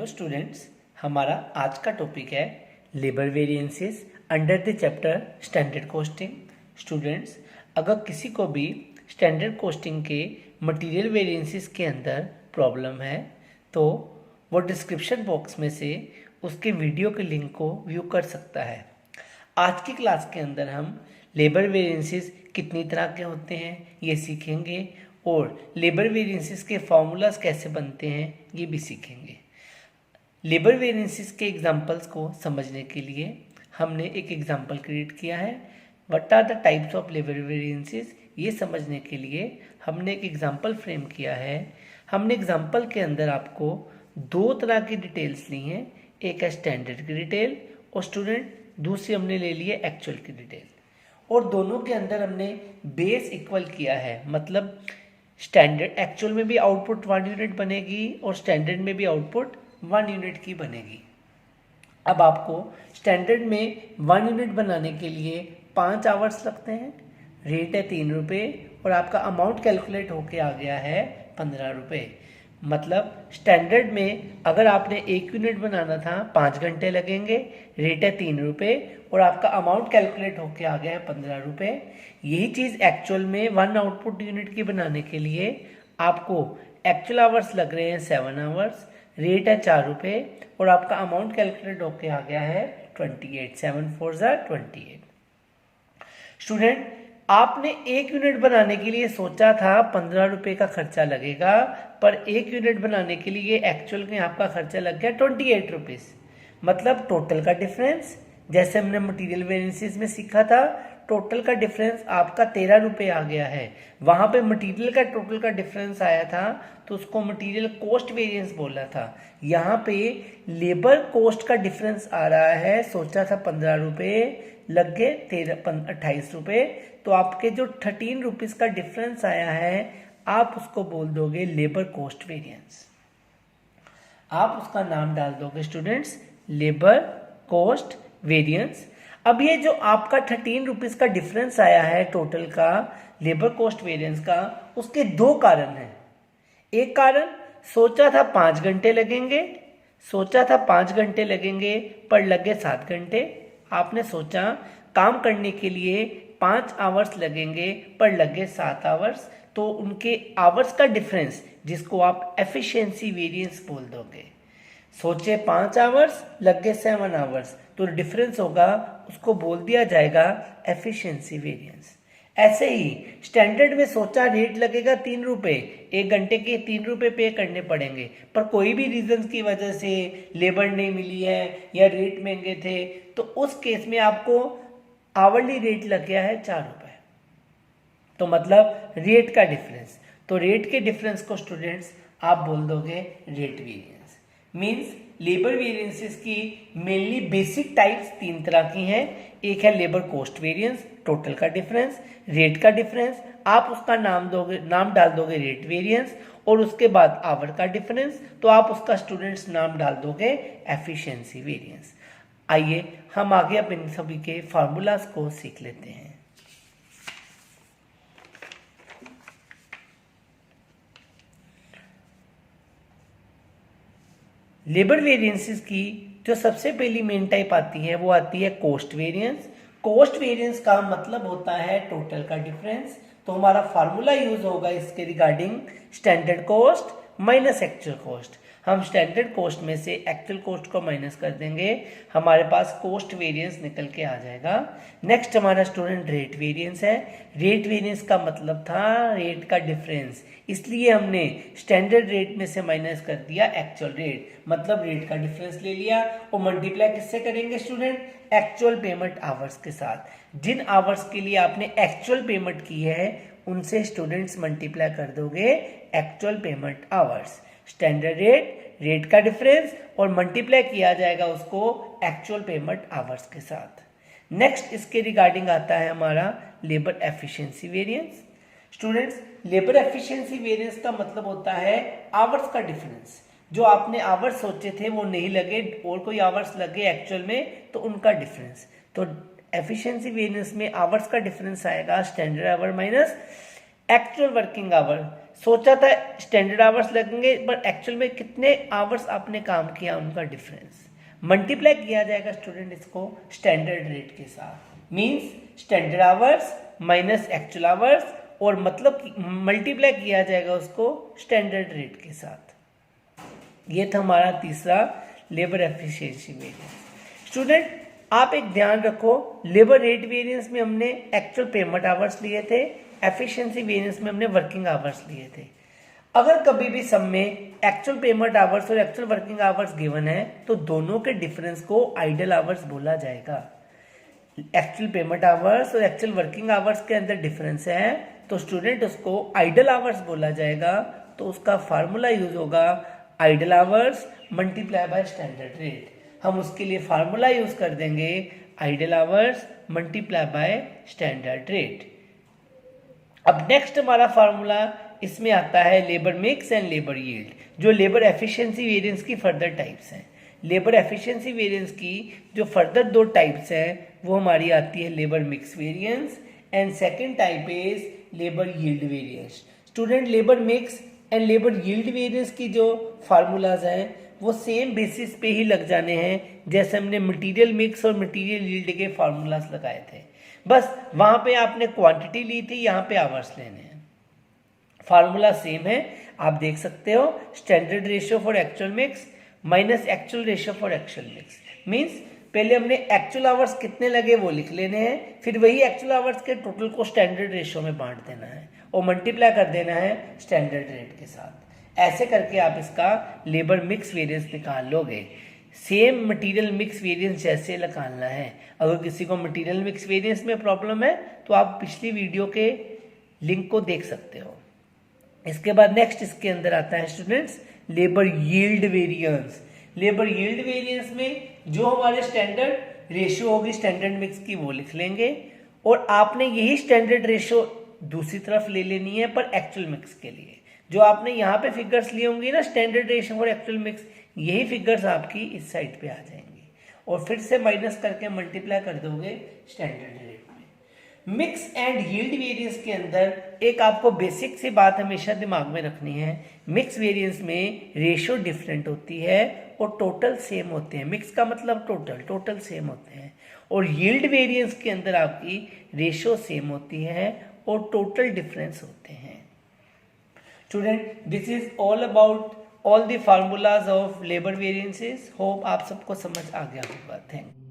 Hello students, हमारा आज का टॉपिक है labour variances under the chapter standard costing. Students, अगर किसी को भी स्टैंडर्ड कॉस्टिंग के मटेरियल वेरिएंसेस के अंदर प्रॉब्लम है तो वो डिस्क्रिप्शन बॉक्स में से उसके वीडियो के लिंक को व्यू कर सकता है। आज की क्लास के अंदर हम लेबर वेरिएंसेस कितनी तरह के होते हैं ये सीखेंगे और लेबर वेरिएंसेस के फॉर्मूलाज कैसे बनते हैं ये भी सीखेंगे। लेबर वेरिएंसेस के एग्जांपल्स को समझने के लिए हमने एक एग्जांपल क्रिएट किया है। What are the types of labour variances, ये समझने के लिए हमने एक एग्जांपल फ्रेम किया है। हमने एग्जांपल के अंदर आपको दो तरह की डिटेल्स ली हैं, एक है स्टैंडर्ड की डिटेल और स्टूडेंट दूसरी हमने ले ली है एक्चुअल की डिटेल, और दोनों के अंदर हमने बेस इक्वल किया है। मतलब स्टैंडर्ड एक्चुअल में भी आउटपुट 1 यूनिट बनेगी और स्टैंडर्ड में भी आउटपुट 1 यूनिट की बनेगी। अब आपको स्टैंडर्ड में 1 यूनिट बनाने के लिए 5 आवर्स लगते हैं, रेट है 3 रुपये और आपका अमाउंट कैलकुलेट होके आ गया है 15 रुपये। मतलब स्टैंडर्ड में अगर आपने 1 यूनिट बनाना था 5 घंटे लगेंगे, रेट है 3 रुपये और आपका अमाउंट कैलकुलेट होके आ गया है 15 रुपये। यही चीज़ एक्चुअल में 1 आउटपुट यूनिट की बनाने के लिए आपको एक्चुअल आवर्स लग रहे हैं 7 आवर्स, रेट है 4 रुपये और आपका अमाउंट कैलकुलेट होके आ गया है 28, 7 4 28। स्टूडेंट, आपने 1 यूनिट बनाने के लिए सोचा था 15 रुपये का खर्चा लगेगा, पर 1 यूनिट बनाने के लिए एक्चुअल में आपका खर्चा लग गया 28 रुपीज़। मतलब टोटल का डिफरेंस, जैसे हमने मटेरियल वेरिएंसेस में सीखा था, टोटल का डिफरेंस आपका 13 रुपये आ गया है। वहाँ पे मटेरियल का टोटल का डिफरेंस आया था तो उसको मटेरियल कॉस्ट वेरिएंस बोला था। यहाँ पे लेबर कॉस्ट का डिफरेंस आ रहा है, सोचा था 15 रुपये, लग गए 28 रुपये, तो आपके जो 13 रुपीज़ का डिफरेंस आया है आप उसको बोल दोगे लेबर कॉस्ट वेरिएंस। आप उसका नाम डाल दोगे स्टूडेंट्स लेबर कॉस्ट वेरिएंस। अब ये जो आपका 13 रुपीज़ का डिफरेंस आया है टोटल का लेबर कॉस्ट वेरिएंस का, उसके दो कारण हैं। एक कारण, सोचा था 5 घंटे लगेंगे, पर लगे 7 घंटे। आपने सोचा काम करने के लिए 5 आवर्स लगेंगे पर लगे 7 आवर्स, तो उनके आवर्स का डिफरेंस जिसको आप एफिशिएंसी वेरिएंस बोल दोगे। सोचे 5 आवर्स, लग गए 7 आवर्स, तो डिफरेंस होगा उसको बोल दिया जाएगा एफिशिएंसी वेरिएंस। ऐसे ही स्टैंडर्ड में सोचा रेट लगेगा 3 रुपये, 1 घंटे के 3 रुपये पे करने पड़ेंगे, पर कोई भी रीजन की वजह से लेबर नहीं मिली है या रेट महंगे थे, तो उस केस में आपको आवरली रेट लग गया है 4 रुपये। तो मतलब रेट का डिफरेंस, तो रेट के डिफरेंस को स्टूडेंट्स आप बोल दोगे rate variance. Means labour variances की मेनली बेसिक टाइप्स 3 तरह की हैं। एक है लेबर कॉस्ट वेरिएंस, टोटल का डिफरेंस, रेट का डिफरेंस, आप उसका नाम डाल दोगे रेट वेरिएंस, और उसके बाद आवर का डिफरेंस, तो आप उसका स्टूडेंट्स नाम डाल दोगे एफिशिएंसी वेरिएंस। आइए हम आगे अब इन सभी के फार्मूलाज को सीख लेते हैं। लेबर वेरिएंसेस की जो सबसे पहली मेन टाइप आती है वो आती है कॉस्ट वेरिएंस। कॉस्ट वेरिएंस का मतलब होता है टोटल का डिफरेंस। तो हमारा फार्मूला यूज होगा इसके regarding standard cost minus actual cost. हम स्टैंडर्ड कॉस्ट में से एक्चुअल कॉस्ट को माइनस कर देंगे, हमारे पास कॉस्ट वेरिएंस निकल के आ जाएगा। नेक्स्ट हमारा स्टूडेंट रेट वेरिएंस है। रेट वेरिएंस का मतलब था रेट का डिफरेंस, इसलिए हमने स्टैंडर्ड रेट में से माइनस कर दिया एक्चुअल रेट, मतलब रेट का डिफरेंस ले लिया और मल्टीप्लाई किससे करेंगे स्टूडेंट, एक्चुअल पेमेंट आवर्स के साथ। जिन आवर्स के लिए आपने एक्चुअल पेमेंट की है उनसे स्टूडेंट्स मल्टीप्लाई कर दोगे actual payment hours. Standard rate, rate का डिफरेंस और मल्टीप्लाई किया जाएगा उसको एक्चुअल पेमेंट आवर्स के साथ। नेक्स्ट इसके रिगार्डिंग आता है हमारा labour efficiency variance. Students, labour efficiency variance का मतलब होता है आवर्स का डिफरेंस। जो आपने आवर्स सोचे थे वो नहीं लगे और कोई आवर्स लगे एक्चुअल में, तो उनका डिफरेंस। तो एफिशिएंसी वेरिएंस में आवर्स का डिफरेंस आएगा standard our minus actual working hour. सोचा था स्टैंडर्ड आवर्स लगेंगे, पर एक्चुअल में कितने आवर्स आपने काम किया उनका डिफरेंस मल्टीप्लाई किया जाएगा स्टूडेंट इसको स्टैंडर्ड रेट के साथ। Means standard hours minus actual hours, और मतलब मल्टीप्लाई किया जाएगा उसको स्टैंडर्ड रेट के साथ। ये था हमारा तीसरा लेबर एफिशिएंसी वेरिएंस। स्टूडेंट आप एक ध्यान रखो, लेबर रेट वेरिएंस में हमने एक्चुअल पेमेंट आवर्स लिए थे, एफिशिएंसी वेरिएंस में हमने वर्किंग आवर्स लिए थे। अगर कभी भी सब में एक्चुअल पेमेंट आवर्स और एक्चुअल वर्किंग आवर्स गिवन है तो दोनों के डिफरेंस को आइडल आवर्स बोला जाएगा। एक्चुअल पेमेंट आवर्स और एक्चुअल वर्किंग आवर्स के अंदर डिफरेंस है तो स्टूडेंट उसको आइडल आवर्स बोला जाएगा। तो उसका फार्मूला यूज होगा idle hours multiply by standard rate. हम उसके लिए फार्मूला यूज कर देंगे idle hours multiply by standard rate. अब नेक्स्ट हमारा फार्मूला इसमें आता है labour mix and labour yield, जो लेबर एफिशिएंसी वेरिएंस की फर्दर टाइप्स हैं। लेबर एफिशिएंसी वेरिएंस की जो फर्दर दो टाइप्स हैं वो हमारी आती है labour mix variance and second type is labour yield variance. Student labour mix and labour yield variance की जो फार्मूलाज हैं वो सेम बेसिस पे ही लग जाने हैं जैसे हमने मटेरियल मिक्स और मटेरियल यील्ड के फार्मूलाज लगाए थे। बस वहां पे आपने क्वांटिटी ली थी, यहाँ पे आवर्स लेने हैं। फार्मूला सेम है, आप देख सकते हो standard ratio for actual mix minus actual ratio for actual mix. Means पहले हमने एक्चुअल आवर्स कितने लगे वो लिख लेने हैं, फिर वही एक्चुअल आवर्स के टोटल को स्टैंडर्ड रेशियो में बांट देना है और मल्टीप्लाई कर देना है स्टैंडर्ड रेट के साथ। ऐसे करके आप इसका लेबर मिक्स वेरिएंस निकाल लोगे। सेम मटेरियल मिक्स वेरिएंस जैसे निकालना है। अगर किसी को मटेरियल मिक्स वेरिएंस में प्रॉब्लम है तो आप पिछली वीडियो के लिंक को देख सकते हो। इसके बाद नेक्स्ट इसके अंदर आता है students labour yield variance. Labour yield variance में जो हमारे स्टैंडर्ड रेशियो होगी स्टैंडर्ड मिक्स की वो लिख लेंगे और आपने यही स्टैंडर्ड रेशियो दूसरी तरफ ले लेनी है पर एक्चुअल मिक्स के लिए। जो आपने यहाँ पे फिगर्स लिए होंगे ना स्टैंडर्ड रेशियो और एक्चुअल मिक्स, यही फिगर्स आपकी इस साइड पे आ जाएंगी और फिर से माइनस करके मल्टीप्लाई कर दोगे स्टैंडर्ड रेट में। मिक्स एंड यील्ड वेरिएंस के अंदर एक आपको बेसिक सी बात हमेशा दिमाग में रखनी है, मिक्स वेरिएंस में रेशियो डिफरेंट होती है और टोटल सेम होते हैं। मिक्स का मतलब टोटल सेम होते हैं और यील्ड वेरिएंस के अंदर आपकी रेशियो सेम होती है और टोटल डिफरेंस होते हैं। Student this is all about all the formulas of labour variances. Hope आप सबको समझ आ गया होगा। Thank you.